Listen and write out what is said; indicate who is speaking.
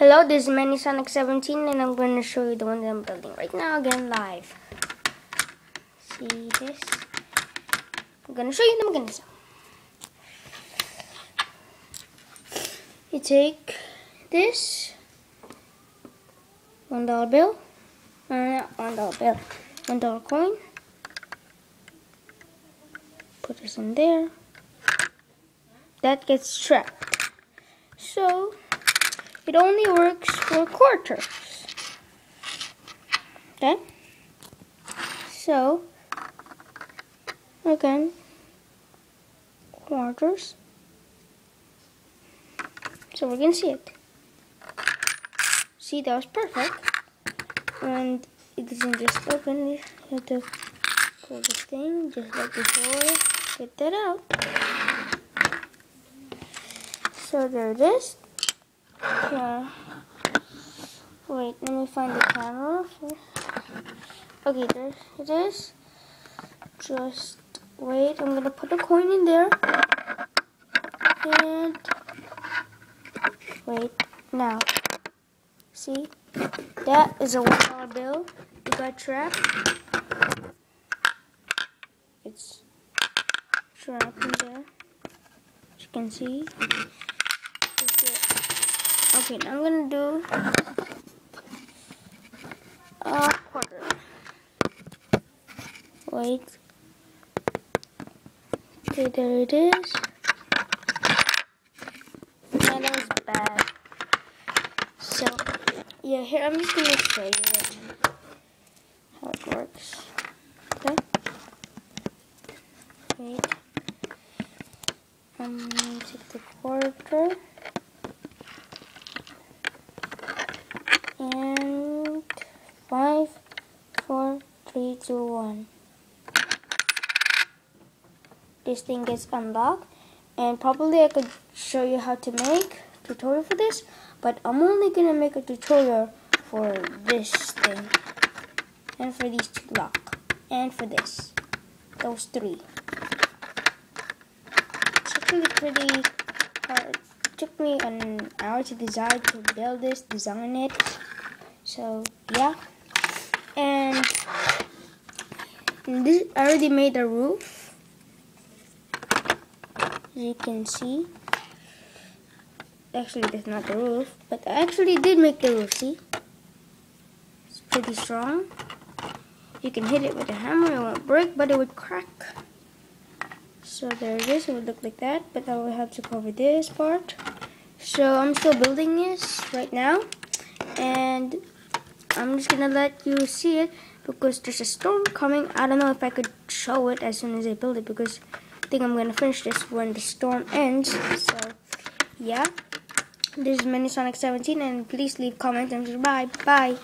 Speaker 1: Hello, this is Manisonic 17 and I'm going to show you the one that I'm building right now again live. See this? I'm going to show you the mechanism. You take this $1 bill, not $1 bill, $1 coin, put this in there, that gets trapped. So it only works for quarters. Okay? So, again, quarters. So we can see it. See, that was perfect. And it doesn't just open, you have to pull this thing just like before. Get that out. So there it is. Yeah. Wait, let me find the camera first. Okay, there it is. Just wait, I'm gonna put a coin in there. And wait, now. See? That is a $1 bill. You got trapped. It's trapped in there. As you can see. Okay, now I'm gonna do a quarter. Wait. Okay, there it is. Yeah, that was bad. So, yeah, here I'm just gonna show you how it works. Okay. Wait. I'm gonna take the quarter. And 5, 4, 3, 2, 1. This thing gets unlocked, and probably I could show you how to make a tutorial for this, but I'm only gonna make a tutorial for this thing, and for these two lock, and for this, those three. It's actually pretty hard. It took me an hour to build this, design it. So yeah, and this, I already made a roof, as you can see. Actually, that's not the roof, but I actually did make the roof. See, it's pretty strong. You can hit it with a hammer, it won't break, but it would crack. So there it is. It would look like that, but I will have to cover this part. So I'm still building this right now, and I'm just gonna let you see it because there's a storm coming. I don't know if I could show it as soon as I build it because I think I'm gonna finish this when the storm ends. So yeah, this is Manisonic 17, and please leave comments and subscribe. Bye.